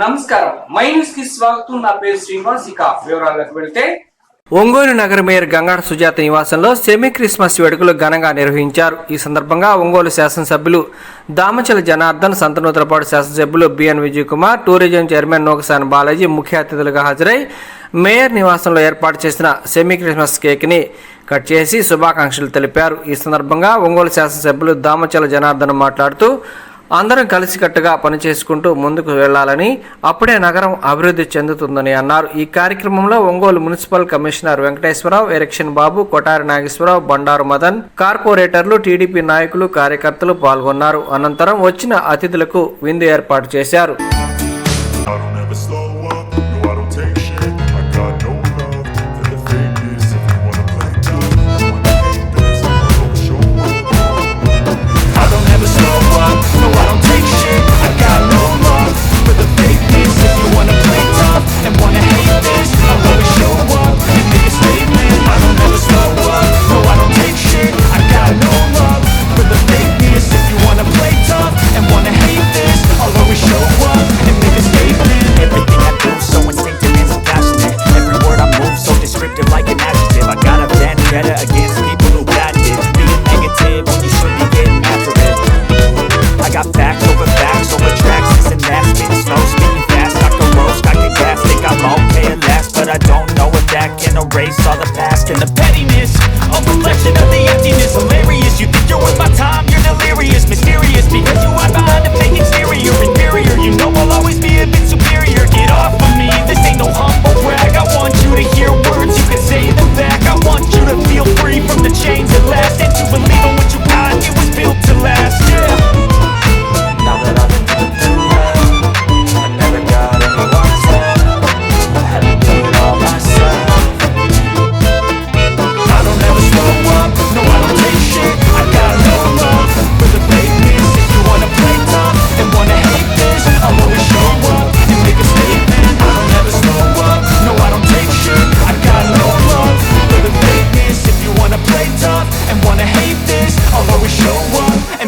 నమస్కారం, my news కి స్వాగతం. నా పేరు శ్రీనివాస్. ఇక వివరాలకు వెళ్తే ఒంగోలు నగర మేయర్ గంగాడ సుజాత నివాసంలో సెమీ క్రిస్మస్ వేడుకలు ఘనంగా నిర్వహించారు. ఈ సందర్భంగా ఒంగోలు శాసనసభ్యులు దామచల జనార్దన్, సంతనూతలపాడు శాసనసభ్యులు BN Vijay Kumar, tourism chairman Nokasani Balaji ముఖ్య అతిథులుగా హాజరై మేయర్ నివాసంలో ఏర్పాటు చేసిన సెమీ క్రిస్మస్ కేక్ని కట్ చేసి శుభాకాంక్షలు తెలిపారు. ఈ సందర్భంగా ఒంగోలు శాసనసభ్యులు దామచల జనార్దన్ మాట్లాడుతూ అందరం కలిసికట్టుగా పనిచేసుకుంటూ ముందుకు వెళ్లాలని, అప్పుడే నగరం అభివృద్ధి చెందుతుందని అన్నారు. ఈ కార్యక్రమంలో ఒంగోలు మున్సిపల్ కమిషనర్ వెంకటేశ్వరరావు, ఎరక్షన్ బాబు, కొటారి నాగేశ్వరరావు, బండారు మదన్, కార్పొరేటర్లు, టీడీపీ నాయకులు, కార్యకర్తలు పాల్గొన్నారు. అనంతరం వచ్చిన అతిథులకు విందు ఏర్పాటు చేశారు. All the past and the pettiness, a reflection of the emptiness. Hilarious, you think you're worth my time, you're delirious. Mysterious, because you hide behind a fake exterior. Inferior, you know I'll always be a bit superior. Get off of me, this ain't no humble brag. I want you to hear words, you can say them back. I want you to feel free from the chains at last, and to believe in what you got, it was built to last, yeah. Now that I've been put through hell, I never got anyone's help. I had to do it all myself.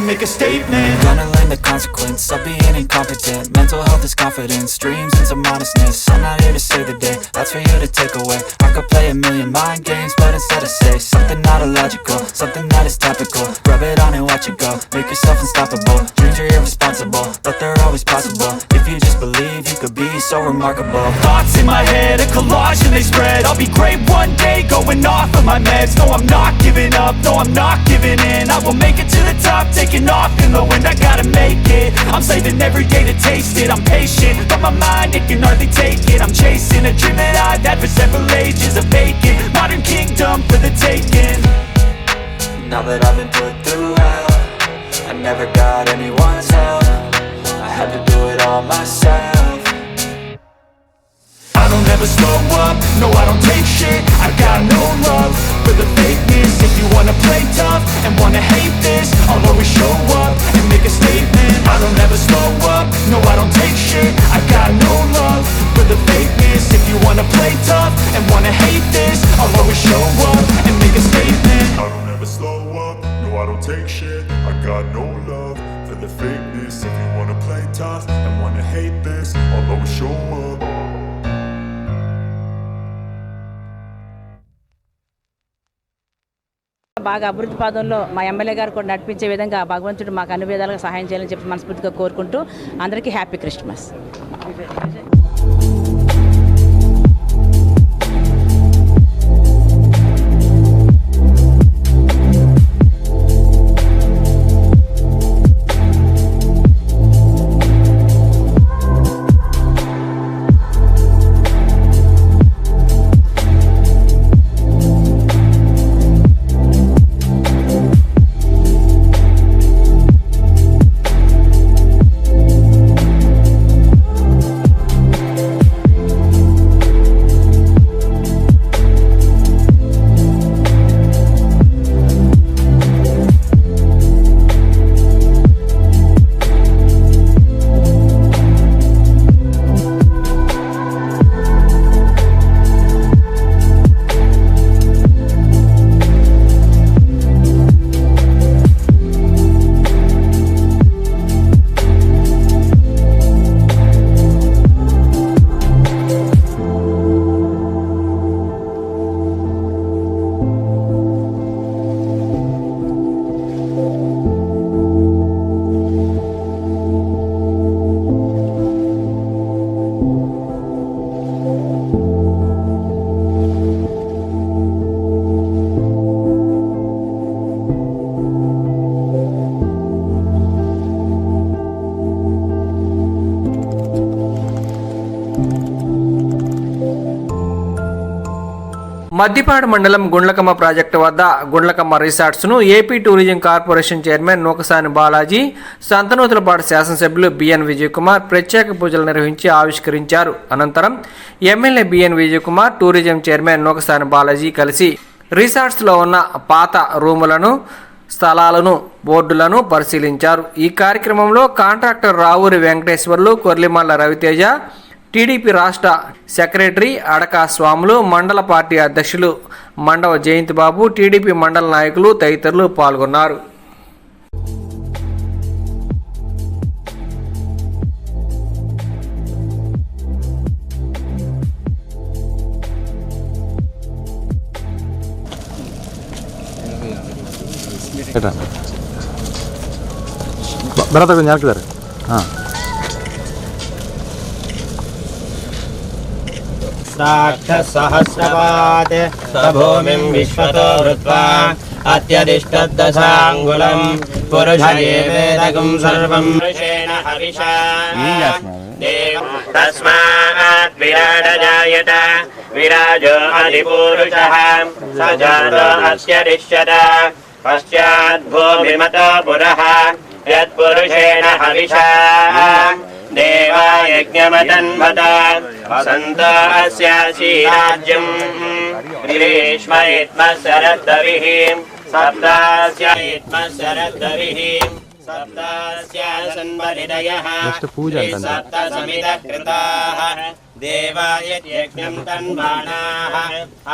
Make a statement. Gonna learn the consequence of being incompetent. Mental health is confidence, dreams and some honestness. I'm not here to save the day, that's for you to take away. I could play a million mind games, but instead I say something not illogical, something that is topical. Rub it on and watch it go, make yourself unstoppable. Dreams are irresponsible, but they're always possible. If you just believe, you could be so remarkable. Thoughts in my head, a collage and they spread. I'll be great one day, going off of my meds. No, I'm not giving up, no, I'm not giving in. I will make it to the top, taking off in the wind, I gotta make it. I'm saving every day to taste it. I'm patient, but my mind, it can hardly take it. I'm chasing a dream that I've had for several ages. A vacant, modern kingdom for the taking. Now that I've been put through hell, I never got anyone's help. I had to do it all myself. I don't ever slow up, no I don't take shit. I got no love for the fakeness. If you wanna play tough and wanna hate this, I'll always show up and make a statement. I don't ever slow up, no I don't take shit. I got no love for the fakeness. If you wanna play tough and wanna hate this, I'll always show up and make a statement. I don't ever slow up, no I don't take shit. I got no love for the fakeness. If you wanna play tough and wanna hate this, I'll always show up. బాగా అభివృద్ధి పాదంలో మా MLA గారు కూడా నడిపించే విధంగా భగవంతుడు మాకు అన్ని విధాలుగా సహాయం చేయాలని చెప్పి మనస్ఫూర్తిగా కోరుకుంటూ అందరికీ హ్యాపీ క్రిస్మస్. మద్దిపాడు మండలం గుండ్లకమ్మ ప్రాజెక్టు వద్ద గుండ్లకమ్మ రిసార్ట్స్ను AP tourism corporation chairman Nukasani Balaji, Santhanuthalapadu శాసనసభ్యులు బిఎన్ విజయ్ కుమార్ ప్రత్యేక పూజలు నిర్వహించి ఆవిష్కరించారు. అనంతరం MLA BN Vijay Kumar, tourism chairman Nukasani Balaji కలిసి రిసార్ట్స్లో ఉన్న పాత రూములను, స్థలాలను, బోర్డులను పరిశీలించారు. ఈ కార్యక్రమంలో కాంట్రాక్టర్ రావూరి వెంకటేశ్వర్లు, కొర్లిమల్ల రవితేజ, టీడీపీ రాష్ట్ర సెక్రటరీ అడకా స్వాములు, మండల పార్టీ అధ్యక్షులు మండవ జయంతి బాబు, టీడీపీ మండల నాయకులు తదితరులు పాల్గొన్నారు. ಭರತ ಕೊಂಚ ಹಾಕಿದ್ದಾರೆ. ಹಾಂ सहस्रपात् भूमिं विश्वतो वृत्वा अत्यदिष्टदशाङ्गुलं पुरुषये वेदकं सर्वं ऋषेण हविषा तस्मात् विराट जायत विराजो अधिपूरुषः स जातो अत्यदिष्यत पश्चात् भूमिमतो पुरः यत्पुरुषेण हविषा देवा यज्ञमतन्वत वसन्तो अस्यासि राज्यम् ग्रीष्मयित्मशरद्दविः सप्तास्ययित्मशरद्दविः सप्तास्यासन्वरिदयः सप्तसमितः कृताः देवाय यज्ञं तन्वाणाः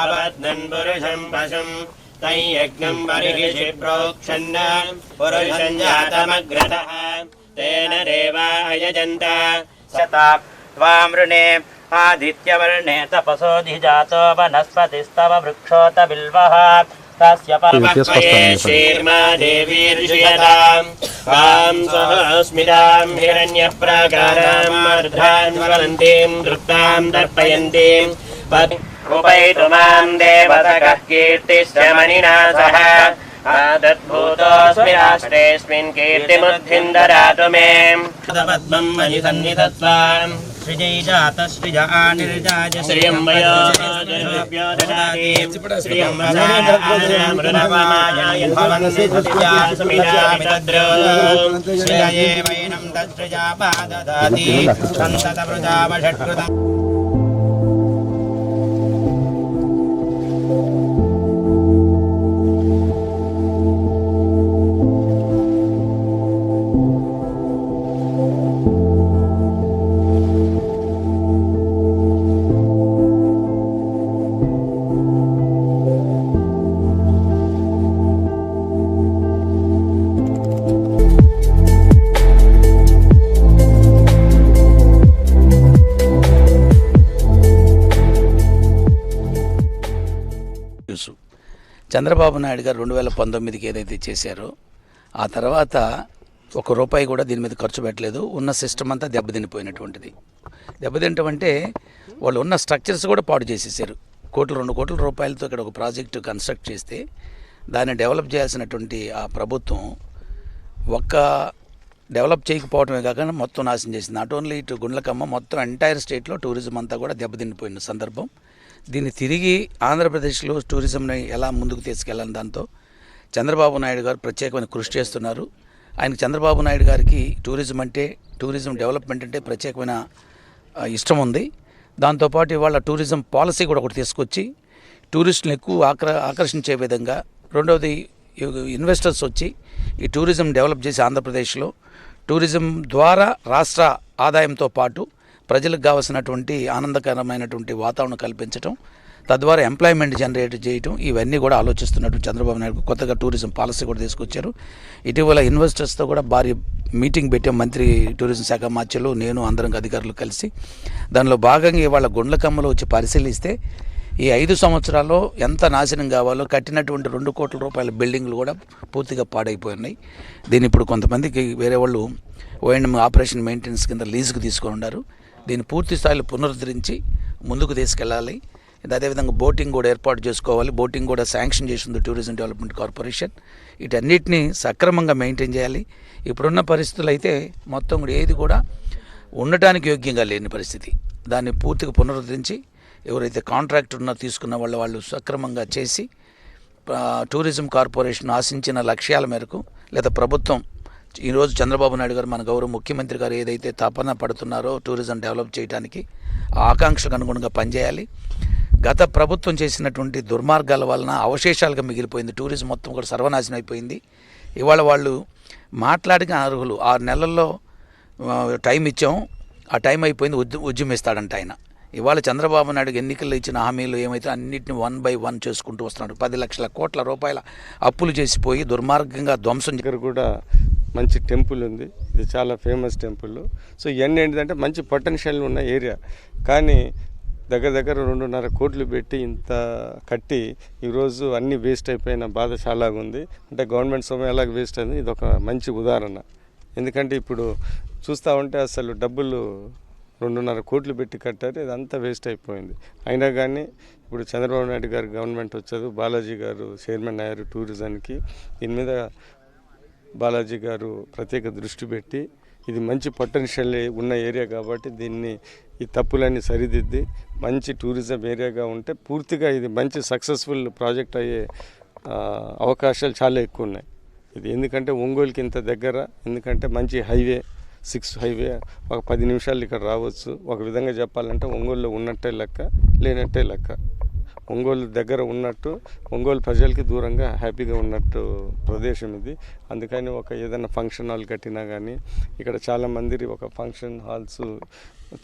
अवद्नन् पुरुषं पशुम् तै यज्ञं बर्हिषि प्रोक्षन् पुरुषं जातमग्रतः तेन देवा अयजन्त शता त्वामृणे आदित्यवर्णे तपसोऽधिजातो वनस्पतिस्तव वृक्षोत बिल्वः तस्य पर्वत्वये शीर्मा देवीर्षुयताम् कां सहस्मितां हिरण्यप्राकाराम् अर्धान् वलन्तीं दृप्तां दर्पयन्तीं उपैतुमां देवतकः कीर्तिश्च मणिना सह आदद्भूतोऽस्मि राष्ट्रेऽस्मिन् कीर्तिमुद्धिं ददातु मे पद्मं मयि सन्निधत्स्वाम् श्रिजै जातश्रिज आनिर्जाज श्रियं वयो जनेभ्यो ददाति श्रियं मृणवामाय भवन्ति समिदामितद्रो श्रियये वैनं तत्सृजापा ददाति सन्ततप्रजावषट्कृतम् చంద్రబాబు నాయుడు గారు 2019కి ఏదైతే చేశారో ఆ తర్వాత ₹1 కూడా దీని మీద ఖర్చు పెట్టలేదు. ఉన్న సిస్టమ్ అంతా దెబ్బతినిపోయినటువంటిది. దెబ్బతింటం అంటే వాళ్ళు ఉన్న స్ట్రక్చర్స్ కూడా పాడు చేసేసారు. 2 కోట్ల రూపాయలతో ఇక్కడ ఒక ప్రాజెక్టు కన్స్ట్రక్ట్ చేస్తే దాన్ని డెవలప్ చేయాల్సినటువంటి ఆ ప్రభుత్వం డెవలప్ చేయకపోవడమే కాకుండా మొత్తం నాశనం చేసింది. నాట్ ఓన్లీ ఇటు గుండ్లకమ్మ, మొత్తం ఎంటైర్ స్టేట్లో టూరిజం అంతా కూడా దెబ్బతినిపోయిన సందర్భం. దీన్ని తిరిగి ఆంధ్రప్రదేశ్లో టూరిజంని ఎలా ముందుకు తీసుకెళ్ళాలని దాంతో చంద్రబాబు నాయుడు గారు ప్రత్యేకమైన కృషి చేస్తున్నారు. ఆయనకి చంద్రబాబు నాయుడు గారికి టూరిజం డెవలప్మెంట్ అంటే ప్రత్యేకమైన ఇష్టం ఉంది. దాంతోపాటు ఇవాళ టూరిజం పాలసీ కూడా ఒకటి తీసుకొచ్చి టూరిస్టులను ఎక్కువ ఆకర్షించే విధంగా, రెండవది ఇన్వెస్టర్స్ వచ్చి ఈ టూరిజం డెవలప్ చేసి ఆంధ్రప్రదేశ్లో టూరిజం ద్వారా రాష్ట్ర ఆదాయంతో పాటు ప్రజలకు కావాల్సినటువంటి ఆనందకరమైనటువంటి వాతావరణం కల్పించడం, తద్వారా ఎంప్లాయ్మెంట్ జనరేట్ చేయడం, ఇవన్నీ కూడా ఆలోచిస్తున్నట్టు చంద్రబాబు నాయుడు కొత్తగా టూరిజం పాలసీ కూడా తీసుకొచ్చారు. ఇటీవల ఇన్వెస్టర్స్తో కూడా భారీ మీటింగ్ పెట్టాం. మంత్రి టూరిజం శాఖ మార్చలు, నేను అందరం అధికారులు కలిసి. దానిలో భాగంగా ఇవాళ గుండ్లకమ్మలో వచ్చి పరిశీలిస్తే ఈ 5 సంవత్సరాల్లో ఎంత నాశనం కావాలో కట్టినటువంటి 2 కోట్ల రూపాయల బిల్డింగ్లు కూడా పూర్తిగా పాడైపోయినాయి. దీన్ని ఇప్పుడు కొంతమందికి వేరే వాళ్ళు ఓఎండ్ఎం ఆపరేషన్ మెయింటెనెన్స్ కింద లీజుకు తీసుకొని ఉన్నారు. దీన్ని పూర్తి స్థాయిలో పునరుద్ధరించి ముందుకు తీసుకెళ్ళాలి. అదేవిధంగా బోటింగ్ కూడా ఏర్పాటు చేసుకోవాలి. బోటింగ్ కూడా శాంక్షన్ చేసింది టూరిజం డెవలప్మెంట్ కార్పొరేషన్. వీటన్నిటిని సక్రమంగా మెయింటైన్ చేయాలి. ఇప్పుడున్న పరిస్థితులు అయితే మొత్తం కూడా ఏది కూడా ఉండటానికి యోగ్యంగా లేని పరిస్థితి. దాన్ని పూర్తిగా పునరుద్ధరించి ఎవరైతే కాంట్రాక్ట్ తీసుకున్న వాళ్ళు సక్రమంగా చేసి టూరిజం కార్పొరేషన్ ఆశించిన లక్ష్యాల మేరకు లేదా ప్రభుత్వం ఈరోజు చంద్రబాబు నాయుడు గారు మన గౌరవ ముఖ్యమంత్రి గారు ఏదైతే తపన పడుతున్నారో టూరిజం డెవలప్ చేయడానికి ఆ ఆకాంక్షలకు అనుగుణంగా పనిచేయాలి. గత ప్రభుత్వం చేసినటువంటి దుర్మార్గాల వలన అవశేషాలుగా మిగిలిపోయింది. టూరిజం మొత్తం కూడా సర్వనాశనం అయిపోయింది. ఇవాళ వాళ్ళు మాట్లాడిన అర్హులు 6 నెలల్లో టైం ఇచ్చాం, ఆ టైం అయిపోయింది, ఉద్యమిస్తాడంట ఆయన. ఇవాళ చంద్రబాబు నాయుడు ఎన్నికల్లో ఇచ్చిన హామీలు ఏమైతే అన్నింటిని 1 by 1 చేసుకుంటూ వస్తున్నాడు. 10 లక్షల కోట్ల రూపాయల అప్పులు చేసిపోయి దుర్మార్గంగా ధ్వంసం. ఇక్కడ కూడా మంచి టెంపుల్ ఉంది, ఇది చాలా ఫేమస్ టెంపుల్. సో ఇవన్నీ ఏంటంటే మంచి పొటెన్షియల్ ఉన్న ఏరియా, కానీ దగ్గర 2.5 కోట్లు పెట్టి ఇంత కట్టి ఈరోజు అన్నీ వేస్ట్ అయిపోయిన బాధ చాలా ఉంది. అంటే గవర్నమెంట్ సొమ్ము ఎలాగ వేస్ట్ అయింది, ఇది ఒక మంచి ఉదాహరణ. ఎందుకంటే ఇప్పుడు చూస్తూ ఉంటే అసలు డబ్బులు 2.5 కోట్లు పెట్టి కట్టారు, ఇదంతా వేస్ట్ అయిపోయింది. అయినా కానీ ఇప్పుడు చంద్రబాబు నాయుడు గారు గవర్నమెంట్ వచ్చారు, బాలాజీ గారు చైర్మన్ అయ్యారు టూరిజంకి. దీని మీద బాలాజీ గారు ప్రత్యేక దృష్టి పెట్టి ఇది మంచి పొటెన్షియల్ ఉన్న ఏరియా కాబట్టి దీన్ని ఈ తప్పులన్నీ సరిదిద్ది మంచి టూరిజం ఏరియాగా ఉంటే పూర్తిగా ఇది మంచి సక్సెస్ఫుల్ ప్రాజెక్ట్ అయ్యే అవకాశాలు చాలా ఎక్కువ ఉన్నాయి. ఇది ఎందుకంటే ఒంగోలుకి ఇంత దగ్గర, ఎందుకంటే మంచి హైవే 6 హైవే, ఒక 10 నిమిషాలు ఇక్కడ రావచ్చు. ఒక విధంగా చెప్పాలంటే ఒంగోలులో ఉన్నట్టే లెక్క, లేనట్టే లెక్క. ఒంగోలు దగ్గర ఉన్నట్టు, ఒంగోలు ప్రజలకి దూరంగా హ్యాపీగా ఉన్నట్టు ప్రదేశం ఇది. అందుకని ఒక ఏదైనా ఫంక్షన్ హాల్ కట్టినా కానీ ఇక్కడ చాలామంది ఒక ఫంక్షన్ హాల్స్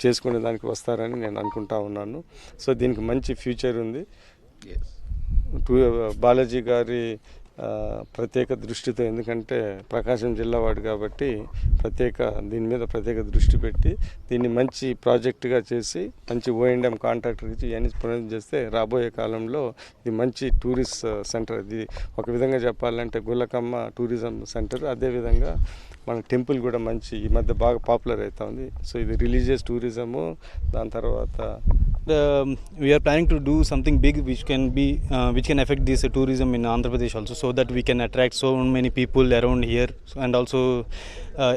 చేసుకునే దానికి వస్తారని నేను అనుకుంటా ఉన్నాను. సో దీనికి మంచి ఫ్యూచర్ ఉంది. బాలాజీ గారి ప్రత్యేక దృష్టితో, ఎందుకంటే ప్రకాశం జిల్లా వాడు కాబట్టి దీని మీద ప్రత్యేక దృష్టి పెట్టి దీన్ని మంచి ప్రాజెక్టుగా చేసి మంచి O&M కాంట్రాక్టర్ ఇచ్చి ఇవన్నీ పునరుద్ధరణ చేస్తే రాబోయే కాలంలో ఇది మంచి టూరిస్ట్ సెంటర్. ఇది ఒక విధంగా చెప్పాలంటే గుళ్ళకమ్మ టూరిజం సెంటర్. అదేవిధంగా మన టెంపుల్ కూడా మంచి ఈ మధ్య బాగా పాపులర్ అవుతా ఉంది. సో ఇది రిలీజియస్ టూరిజము. దాని తర్వాత we are planning to do something big which can affect this tourism in Andhra Pradesh also, so that we can attract so many people around here and also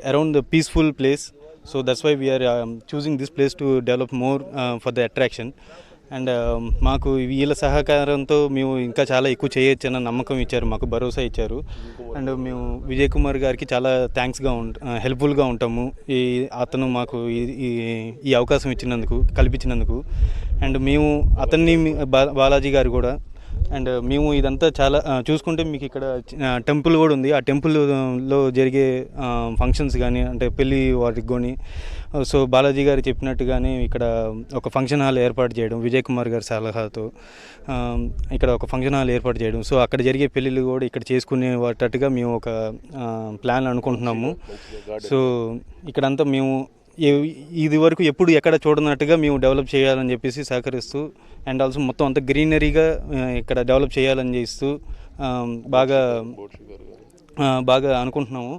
around the peaceful place. So that's why we are choosing this place to develop more for the attraction. And మాకు వీళ్ళ సహకారంతో మేము ఇంకా చాలా ఎక్కువ చేయొచ్చన్న నమ్మకం ఇచ్చారు, మాకు భరోసా ఇచ్చారు. అండ్ మేము విజయ్ కుమార్ గారికి చాలా థ్యాంక్స్గా హెల్ప్ఫుల్గా ఉంటాము. అతను మాకు ఈ అవకాశం కల్పించినందుకు. అండ్ మేము అతన్ని బాలాజీ గారు కూడా, అండ్ మేము ఇదంతా చాలా చూసుకుంటే మీకు ఇక్కడ టెంపుల్ కూడా ఉంది. ఆ టెంపుల్లో జరిగే ఫంక్షన్స్ కానీ, అంటే పెళ్ళి వాటికి కానీ, సో బాలాజీ గారు చెప్పినట్టుగానే ఇక్కడ ఒక ఫంక్షన్ హాల్ ఏర్పాటు చేయడం, విజయ్ కుమార్ గారి సలహాతో ఇక్కడ ఒక ఫంక్షన్ హాల్ ఏర్పాటు చేయడం. సో అక్కడ జరిగే పెళ్ళిళ్ళు కూడా ఇక్కడ చేసుకునేటట్టుగా మేము ఒక ప్లాన్ అనుకుంటున్నాము. సో ఇక్కడంతా మేము ఇది వరకు ఎప్పుడు ఎక్కడ చూడనట్టుగా మేము డెవలప్ చేయాలని చెప్పేసి సహకరిస్తూ, అండ్ ఆల్సో మొత్తం అంతా గ్రీనరీగా ఇక్కడ డెవలప్ చేయాలని చేస్తూ బాగా అనుకుంటున్నాము.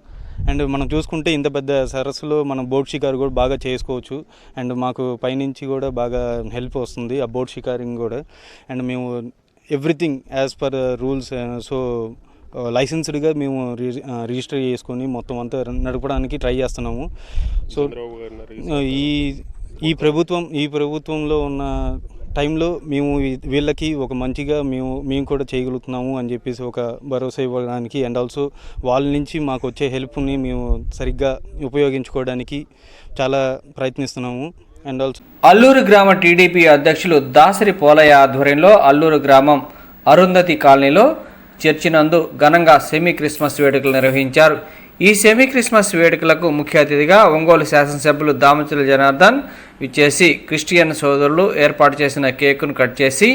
అండ్ మనం చూసుకుంటే ఇంత పెద్ద సరస్సులో మనం బోట్ షికారు కూడా బాగా చేసుకోవచ్చు. అండ్ మాకు పైనుంచి కూడా బాగా హెల్ప్ వస్తుంది ఆ బోట్ షికారింగ్ కూడా. అండ్ మేము everything as per rules, so లైసెన్స్డ్గా మేము రిజిస్టర్ చేసుకొని మొత్తం అంతా నడపడానికి ట్రై చేస్తున్నాము. సో ఈ ప్రభుత్వంలో ఉన్న టైంలో మేము వీళ్ళకి ఒక మంచిగా మేము కూడా చేయగలుగుతున్నాము అని చెప్పేసి ఒక భరోసా ఇవ్వడానికి, అండ్ ఆల్సో వాళ్ళ నుంచి మాకు వచ్చే హెల్ప్ని మేము సరిగ్గా ఉపయోగించుకోవడానికి చాలా ప్రయత్నిస్తున్నాము. అండ్ ఆల్సో అల్లూరు గ్రామ టీడీపీ అధ్యక్షులు దాసరి పోలయ్య ఆధ్వర్యంలో అల్లూరు గ్రామం అరుంధతి కాలనీలో చర్చి నందు ఘనంగా సెమీ క్రిస్మస్ వేడుకలు నిర్వహించారు. ఈ సెమీ క్రిస్మస్ వేడుకలకు ముఖ్య అతిథిగా ఒంగోలు శాసనసభ్యులు దామచల జనార్దన్ విచ్చేసి క్రిస్టియన్ సోదరులు ఏర్పాటు చేసిన కేకును కట్ చేసి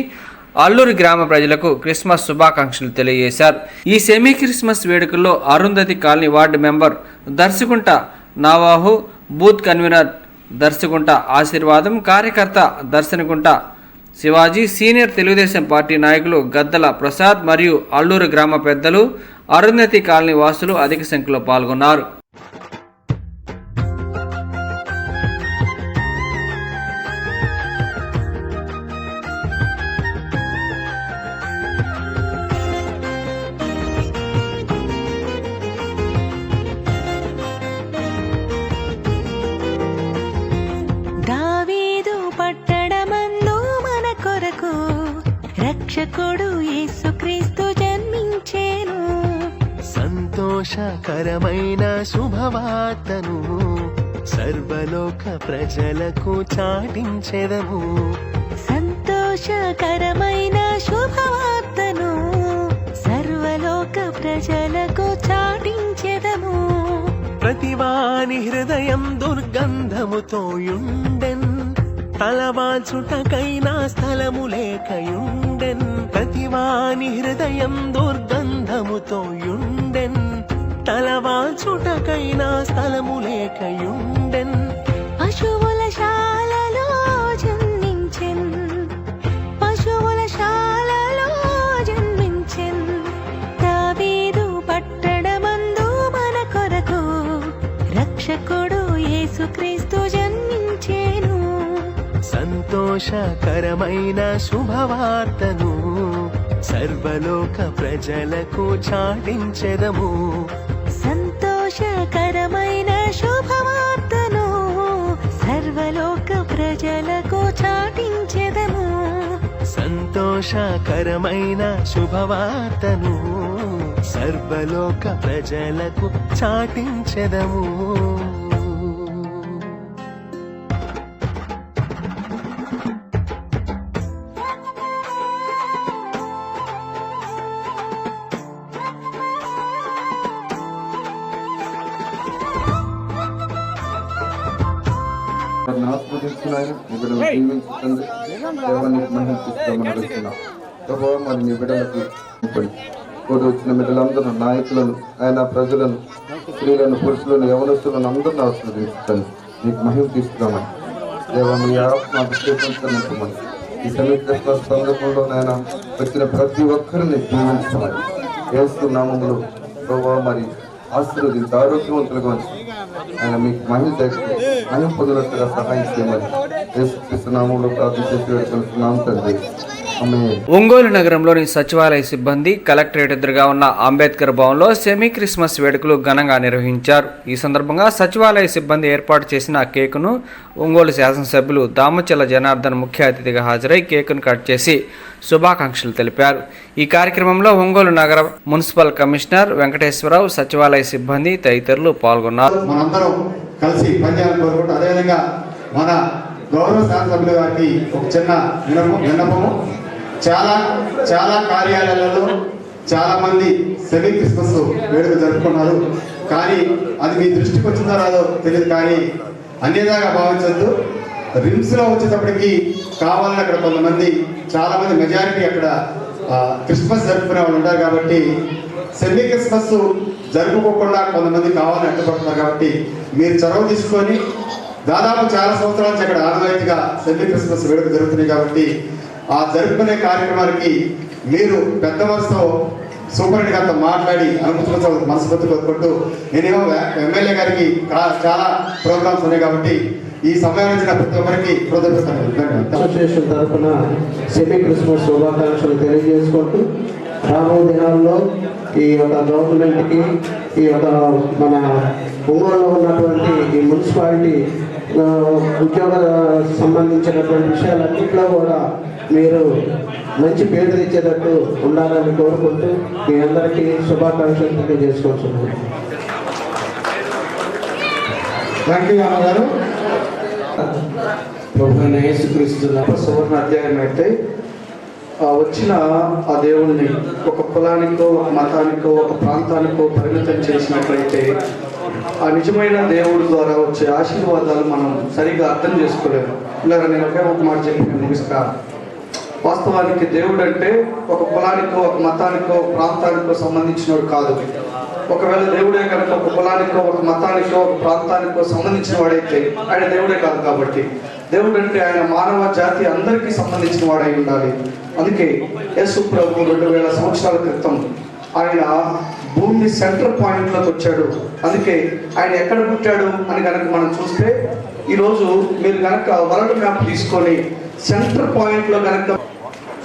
అల్లూరు గ్రామ ప్రజలకు క్రిస్మస్ శుభాకాంక్షలు తెలియజేశారు. ఈ సెమీ క్రిస్మస్ వేడుకల్లో Arundhati colony ward member దర్శకుంట నావాహు, booth convener దర్శకుంట ఆశీర్వాదం, కార్యకర్త దర్శనకుంట శివాజీ, సీనియర్ తెలుగుదేశం పార్టీ నాయకులు గద్దల ప్రసాద్ మరియు అల్లూరు గ్రామ పెద్దలు, అరుంధతి కాలనీ వాసులు అధిక సంఖ్యలో పాల్గొన్నారు. దావీదు పట్టణమందు మనకు సంతోషకరమైన శుభవార్తను సర్వలోక ప్రజలకు చాటించెదము. సంతోషకరమైన శుభవార్తను సర్వలోక ప్రజలకు చాటించెదము. ప్రతివాని హృదయం దుర్గంధముతో యుండెన్, తలవాల్చుటకైనా స్థలము లేకయుండెన్. ప్రతివాని హృదయం దుర్గంధముతో యుండెన్, తలవాల్చుటకైనా స్థలము లేకయుండెన్. పశువుల శాలలో జన్మించెన్, పశువుల శాలలో జన్మించెన్. దావీదు పట్టణమందు మన కొరకు రక్షకుడు యేసుక్రీస్తు జన్మించెను. సంతోషకరమైన శుభవార్తను సర్వలోక ప్రజలకు చాటించెదము. సంతోషకరమైన శుభవార్తను సర్వలోక ప్రజలకు చాటించెదము. సంతోషకరమైన శుభవార్తను సర్వలోక ప్రజలకు చాటించెదము. ఆస్వాదిస్తున్నాయి ఇక్కడ జీవించండి. దేవాన్ని మహిళిస్తామని అడుగుతున్నాం. ప్రభావం మరి మీ బిడ్డలకు కూడా వచ్చిన బిడ్డలందరూ నాయకులను, ఆయన ప్రజలను, స్త్రీలను, పురుషులను, యవనస్తులను అందరిని ఆస్వాదించండి. మీకు మహిమ తీస్తున్నామని దేవ మీ ఆత్మ అభిషేకించమని ఈ సమీకరణ సందర్భంలో ఆయన వచ్చిన ప్రతి ఒక్కరిని జీవించమని యేసు నామములో ప్రభావం మరి ఆశీర్వదించి ఆరోగ్యవంతులుగా ఉంచి ఆయన మీకు మహిమ పొందినట్టుగా సహాయం చేయమని యేసు నామములో ప్రార్థించి వేడుకొనుచున్నాం తండ్రి. ఒంగోలు నగరంలోని సచివాలయ సిబ్బంది కలెక్టరేట్ ఎదురుగా ఉన్న అంబేద్కర్ భవన్లో సెమీ క్రిస్మస్ వేడుకలు ఘనంగా నిర్వహించారు. ఈ సందర్భంగా సచివాలయ సిబ్బంది ఏర్పాటు చేసిన కేకును ఒంగోలు శాసనసభ్యులు దామచల జనార్దన్ ముఖ్య అతిథిగా హాజరై కేకును కట్ చేసి శుభాకాంక్షలు తెలిపారు. ఈ కార్యక్రమంలో ఒంగోలు నగర మున్సిపల్ కమిషనర్ వెంకటేశ్వరరావు, సచివాలయ సిబ్బంది తదితరులు పాల్గొన్నారు. మనందరం కలిసి పనిచేయాలని కోరుకుంటూ అదేవిధంగా మన గౌరవ శాసనసభ్యుల గారికి ఒక చిన్న విన్నపము. చాలా కార్యాలయాలలో చాలా మంది సెమీ క్రిస్మస్ వేడుక జరుపుకున్నారు. కానీ అది మీ దృష్టికి వచ్చిందో రాదో తెలియదు, కానీ అన్యదాగా భావించద్దు. రిమ్స్లో వచ్చేటప్పటికి కావాలని అక్కడ కొంతమంది చాలా మంది మెజారిటీ అక్కడ క్రిస్మస్ జరుపుకునే వాళ్ళు ఉంటారు. కాబట్టి సెమీ క్రిస్మస్ జరుపుకోకుండా కొంతమంది కావాలని అడ్డుపడుతున్నారు. కాబట్టి మీరు చొరవ తీసుకొని దాదాపు చాలా సంవత్సరాల నుంచి అక్కడ ఆనవాయితీగా సెమీ క్రిస్మస్ వేడుక జరుగుతున్నాయి. కాబట్టి ఆ జరుపుకునే కార్యక్రమానికి మీరు పెద్ద మనసుతో సూపరింటెండెంట్ గారితో మాట్లాడి అనుమతించడం మనస్ఫూర్తి కోరుకుంటూ, నేనేమో ఎమ్మెల్యే గారికి చాలా ప్రోగ్రామ్స్ ఉన్నాయి కాబట్టి ఈ సమయం నుంచి ప్రతి ఒక్కరికి అసోసియేషన్ తరఫున సెమీ క్రిస్మస్ శుభాకాంక్షలు తెలియజేసుకుంటూ రాబోయే దినాల్లో ఈ యొక్క గవర్నమెంట్కి, ఈ యొక్క మన ఒంగోలులో ఉన్నటువంటి ఈ మున్సిపాలిటీ ఉద్యోగ సంబంధించినటువంటి విషయాలన్నింటిలో కూడా మీరు మంచి పేరు తెచ్చేటట్టు ఉండాలని కోరుకుంటూ మీ అందరికీ శుభాకాంక్షలు తెలియజేసుకుంటున్నాను. థ్యాంక్ యూ అమ్మగారు. ప్రభువైన యేసుక్రీస్తు సువర్ణ అధ్యాయం అయితే వచ్చిన ఆ దేవుణ్ణి ఒక కులానికో, ఒక మతానికో, ఒక ప్రాంతానికో పరిమితం చేసినట్లయితే ఆ నిజమైన దేవుడి ద్వారా వచ్చే ఆశీర్వాదాలు మనం సరిగా అర్థం చేసుకోలేము. ఇలా నేను ఒకే ఒక మాట చెప్పి నేను ముగిస్తా. వాస్తవానికి దేవుడు అంటే ఒక కులానికో, ఒక మతానికో, ప్రాంతానికో సంబంధించినవాడు కాదు. ఒకవేళ దేవుడే కనుక ఒక కులానికో, ఒక మతానికో, ఒక ప్రాంతానికో సంబంధించిన వాడైతే ఆయన దేవుడే కాదు. కాబట్టి దేవుడు అంటే ఆయన మానవ జాతి అందరికీ సంబంధించిన వాడై ఉండాలి. అందుకే యేసు ప్రభు 2000 సంవత్సరాల క్రితం ఆయన భూమి సెంటర్ పాయింట్లోకి వచ్చాడు. అందుకే ఆయన ఎక్కడ పుట్టాడు అని కనుక మనం చూస్తే ఈరోజు మీరు కనుక వరల్డ్ మ్యాప్ తీసుకొని సెంటర్ పాయింట్లో కనుక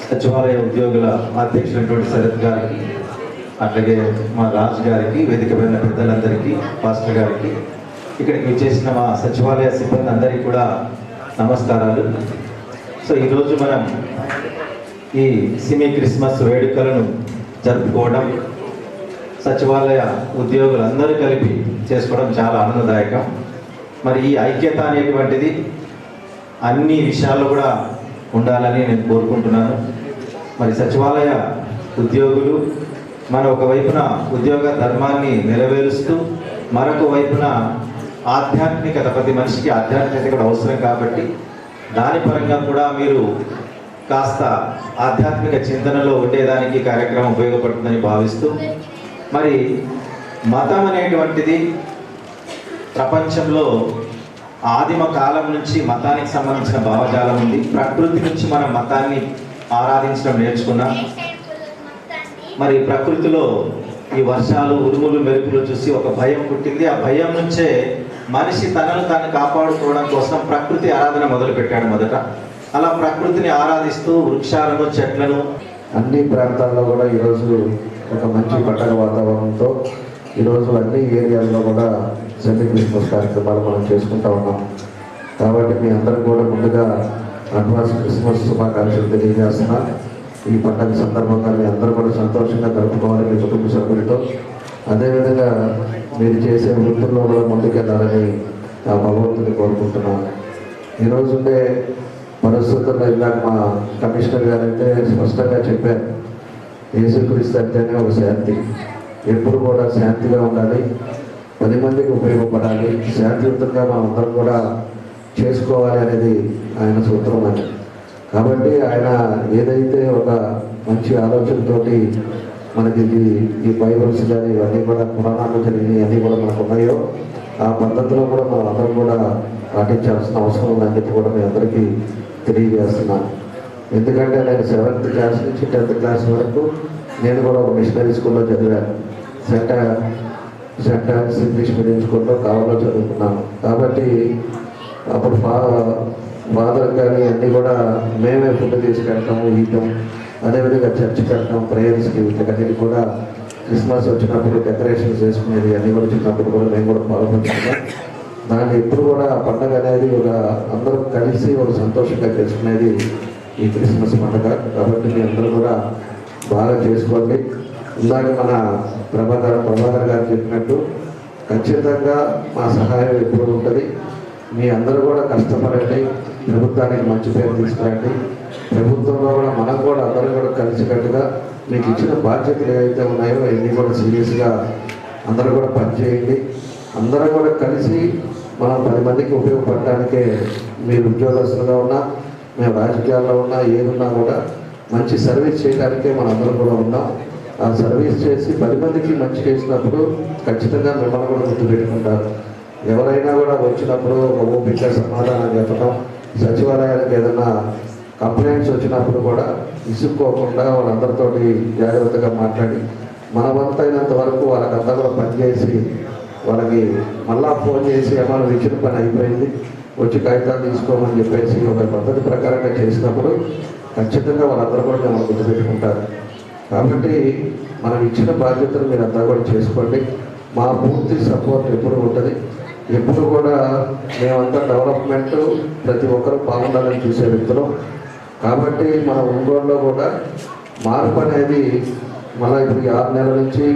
సచివాలయ ఉద్యోగుల అధ్యక్షులైనటువంటి శరత్ గారికి, అట్లాగే మా రాజు గారికి, వేదిక పైన పెద్దలందరికీ, పాస్టర్ గారికి, ఇక్కడికి వచ్చేసిన మా సచివాలయ సిబ్బంది అందరికీ కూడా నమస్కారాలు. సో ఈరోజు మనం ఈ సెమీ క్రిస్మస్ వేడుకలను జరుపుకోవడం సచివాలయ ఉద్యోగులు అందరూ కలిపి చేసుకోవడం చాలా ఆనందదాయకం. మరి ఈ ఐక్యత అనేటువంటిది అన్ని విషయాల్లో కూడా ఉండాలని నేను కోరుకుంటున్నాను. మరి సచివాలయ ఉద్యోగులు మన ఒక వైపున ఉద్యోగ ధర్మాన్ని నెరవేరుస్తూ మరొక వైపున ఆధ్యాత్మికత, ప్రతి మనిషికి ఆధ్యాత్మికత కూడా అవసరం కాబట్టి దాని పరంగా కూడా మీరు కాస్త ఆధ్యాత్మిక చింతనలో ఉండేదానికి కార్యక్రమం ఉపయోగపడుతుందని భావిస్తూ, మరి మతం అనేటువంటిది ప్రపంచంలో ఆదిమ కాలం నుంచి మతానికి సంబంధించిన భావజాలం ఉంది. ప్రకృతి నుంచి మనం మతాన్ని ఆరాధించడం నేర్చుకున్నాం. మరి ప్రకృతిలో ఈ వర్షాలు, ఉరుములు, మెరుపులు చూసి ఒక భయం పుట్టింది. ఆ భయం నుంచే మనిషి తనను తాను కాపాడుకోవడం కోసం ప్రకృతి ఆరాధన మొదలుపెట్టాడు మొదట. అలా ప్రకృతిని ఆరాధిస్తూ వృక్షాలను, చెట్లను అన్ని ప్రాంతాల్లో కూడా ఈరోజు ఒక మంచి పండగ వాతావరణంతో ఈరోజు అన్ని ఏరియాల్లో కూడా సెమీ క్రిస్మస్ కార్యక్రమాలు మనం చేసుకుంటా ఉన్నాం. కాబట్టి మీ అందరికీ కూడా ముందుగా అడ్వాన్స్ క్రిస్మస్ శుభాకాంక్షలు తెలియజేస్తున్నా. ఈ పండుగ సందర్భంగా మీ అందరూ కూడా సంతోషంగా జరుపుకోవాలి మీ కుటుంబ సభ్యులతో. అదేవిధంగా మీరు చేసే వృత్తుల్లో కూడా ముందుకెళ్ళాలని ఆ భగవంతుని కోరుకుంటున్నాను. ఈరోజు ఉండే పరిస్థితుల్లో ఇందాక మా కమిషనర్ గారు అయితే స్పష్టంగా చెప్పారు, యేసుక్రీస్తు అంటేనే ఒక శాంతి. ఎప్పుడు కూడా శాంతిగా ఉండాలి, 10 మందికి ఉపయోగపడాలి, శాంతియుతంగా మనం అందరం కూడా చేసుకోవాలి అనేది ఆయన సూత్రం అని. కాబట్టి ఆయన ఏదైతే ఒక మంచి ఆలోచనతోటి మనకి ఈ బైబిల్స్ కానీ ఇవన్నీ కూడా పురాణాలు జరిగినవి అన్నీ కూడా మనకు ఉన్నాయో ఆ పద్ధతిలో కూడా మనం అందరం కూడా పాటించాల్సిన అవసరం ఉందని చెప్పి కూడా మీ అందరికీ తెలియజేస్తున్నాను. ఎందుకంటే నేను 7th క్లాస్ నుంచి 10th క్లాస్ వరకు నేను కూడా ఒక మిషనరీ స్కూల్లో చదివాను. సెంట్ ఆన్స్ ఇంగ్లీష్ మీడియం స్కూల్లో కావాలో చదువుకున్నాను. కాబట్టి అప్పుడు ఫాదర్ కానీ అన్నీ కూడా మేమే ఫుడ్ తీసుకెళ్తాము, ఇవ్వటం, అదేవిధంగా చర్చ్కి వెళ్తాం, ప్రేయర్స్కి, వీటికన్నిటి కూడా క్రిస్మస్ వచ్చినప్పుడు డెకరేషన్స్ చేసుకునేది అన్నీ కూడా చిన్నప్పుడు కూడా మేము కూడా పాల్గొంటున్నాం. దాన్ని ఎప్పుడు కూడా పండుగ అనేది ఒక అందరూ కలిసి ఒక సంతోషంగా చేసుకునేది ఈ క్రిస్మస్ పండుగ. కాబట్టి మీ అందరూ కూడా బాగా చేసుకోండి. ఇందాక మన ప్రభాకర్ గారు చెప్పినట్టు ఖచ్చితంగా మా సహాయం ఎప్పుడు ఉంటుంది. మీ అందరూ కూడా కష్టపడండి, ప్రభుత్వానికి మంచి పేరు తీసుకురండి. ప్రభుత్వంలో కూడా మనం కూడా అందరూ కూడా కలిసికట్టుగా మీకు ఇచ్చిన బాధ్యతలు ఏవైతే ఉన్నాయో అవన్నీ కూడా సీరియస్గా అందరూ కూడా పనిచేయండి. అందరూ కూడా కలిసి మనం 10 మందికి ఉపయోగపడడానికే మీరు ఉద్యోగస్తులుగా ఉన్నా, మేము రాజకీయాల్లో ఉన్నా, ఏదున్నా కూడా మంచి సర్వీస్ చేయడానికే మనం అందరం కూడా ఉన్నాం. ఆ సర్వీస్ చేసి 10 మందికి మంచి చేసినప్పుడు ఖచ్చితంగా మిమ్మల్ని కూడా గుర్తుపెట్టుకుంటారు. ఎవరైనా కూడా వచ్చినప్పుడు ఒక ఓపిక సమాధానం చెప్పడం, సచివాలయానికి ఏదైనా కంప్లైంట్స్ వచ్చినప్పుడు కూడా ఇసుక్కోకుండా వాళ్ళందరితోటి జాగ్రత్తగా మాట్లాడి మన వంతైనంత వరకు వాళ్ళకంతా కూడా పనిచేసి వాళ్ళకి మళ్ళా ఫోన్ చేసి ఏమైనా ఇచ్చిన పని అయిపోయింది, వచ్చి కాగితాలు తీసుకోమని చెప్పేసి ఒక పద్ధతి ప్రకారంగా చేసినప్పుడు ఖచ్చితంగా వాళ్ళందరూ కూడా మిమ్మల్ని గుర్తుపెట్టుకుంటారు. కాబట్టి మనం ఇచ్చిన బాధ్యతలు మీరు అంతా కూడా చేసుకోండి. మా పూర్తి సపోర్ట్ ఎప్పుడు ఉంటుంది. ఎప్పుడు కూడా మేమంతా డెవలప్మెంట్ ప్రతి ఒక్కరూ బాగుండాలని చూసే వ్యక్తులు. కాబట్టి మన ఒంగోలులో కూడా మార్పు అనేది మళ్ళీ ఇప్పుడు 6 నెలల నుంచి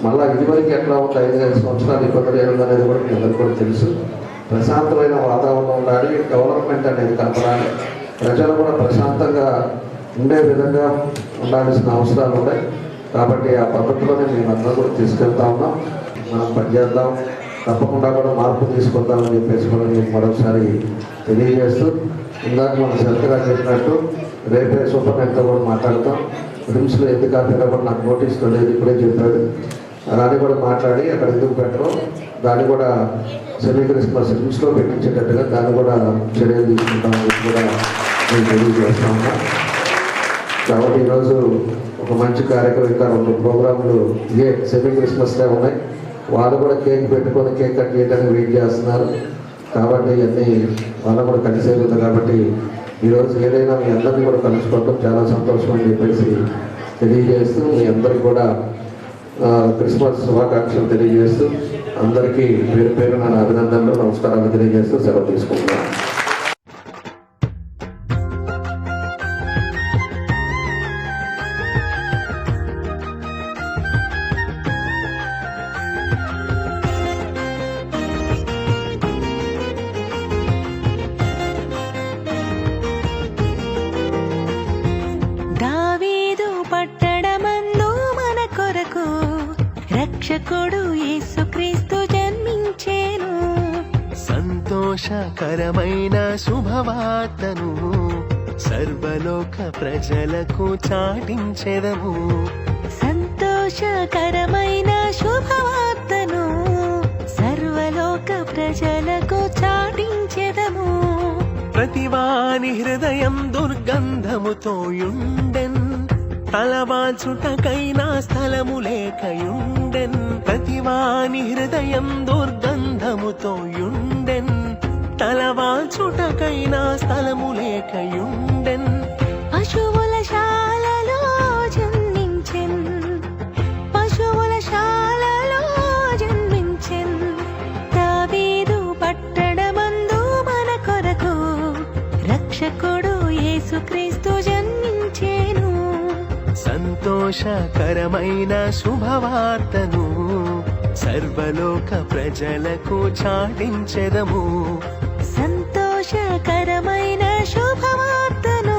మళ్ళీ ఇదివరకు ఎట్లా ఉంది 5 సంవత్సరాలు ఇబ్బంది లేదు అనేది కూడా మీ అందరికీ కూడా తెలుసు. ప్రశాంతమైన వాతావరణం ఉండాలి, డెవలప్మెంట్ అనేది కనపడాలి, ప్రజలు కూడా ప్రశాంతంగా ఉండే విధంగా ఉండాల్సిన అవసరాలు ఉన్నాయి. కాబట్టి ఆ పద్ధతిలోనే మేము అందరూ కూడా తీసుకెళ్తా ఉన్నాం. మనం పనిచేద్దాం, తప్పకుండా కూడా మార్పు తీసుకొద్దామని చెప్పేసి కూడా మీకు మరోసారి తెలియజేస్తూ, ఇందాక మన సరిగ్గా చెప్పినట్టు రేపే సూపరింటెండెంట్తో కూడా మాట్లాడతాం. రిమ్స్లో ఎందుకు ఆపినా కూడా నాకు నోటీస్ లేదు, ఇప్పుడే చెప్పాడు. దాన్ని కూడా మాట్లాడి అక్కడ ఎందుకు పెట్టరు, దాన్ని కూడా సెమీ క్రిస్మస్ రిమ్స్లో పెట్టించేటట్టుగా దాన్ని కూడా చర్యలు తీసుకుంటామని కూడా నేను తెలియజేస్తా ఉన్నా. కాబట్టి ఈరోజు ఒక మంచి కార్యక్రమం, ఇంకా 2 ప్రోగ్రాములు ఇదే సెమీ క్రిస్మస్లే ఉన్నాయి. వాళ్ళు కూడా కేక్ పెట్టుకొని కేక్ కట్ చేయడానికి వెయిట్ చేస్తున్నారు. కాబట్టి ఇవన్నీ వాళ్ళు కూడా కలిసే ఉంది. కాబట్టి ఈరోజు ఏదైనా మీ అందరినీ కూడా కలుసుకోవడం చాలా సంతోషం అని చెప్పేసి తెలియజేస్తూ, మీ అందరికీ కూడా క్రిస్మస్ శుభాకాంక్షలు తెలియజేస్తూ, అందరికీ పేరు పేరు నా అభినందనలు, నమస్కారాలు తెలియజేస్తూ సెలవు తీసుకుంటున్నాను. రక్షకుడు యేసుక్రీస్తు జన్మించెను. సంతోషకరమైన శుభవార్తను సర్వలోక ప్రజలకు చాటించెదము. సంతోషకరమైన శుభవార్తను సర్వలోక ప్రజలకు చాటించెదము. ప్రతివాని హృదయం దుర్గంధముతో యుండెన్, తలవాల్చుటకైనా స్థలము లేకయుండెన్. ప్రతివాని హృదయం దుర్గంధముతో యుండెన్, తలవాల్చుటకైనా స్థలము లేకయుండెన్. పశువుల శాలలో జన్మించెన్, పశువుల శాలలో జన్మించెన్. దావీదు పట్టణమందు మన కొరకు రక్షకుడు యేసుక్రీస్తు జన్మించెను. సంతోషకరమైన శుభవార్తను సర్వలోక ప్రజలకు చాటించెదము. సంతోషకరమైన శుభవార్తను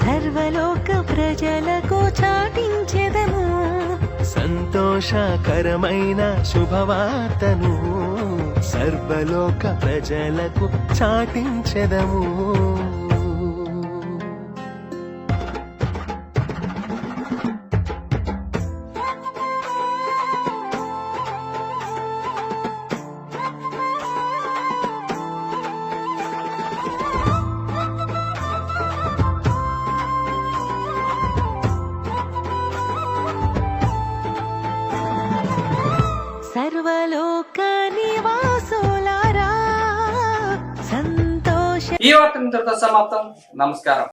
సర్వలోక ప్రజలకు చాటించెదము. సంతోషకరమైన శుభవార్తను సర్వలోక ప్రజలకు చాటించెదము. సర్వలోక నివాసులారా సంతోష. ఈ వార్త ఇంతటితో సమాప్తం. నమస్కారం.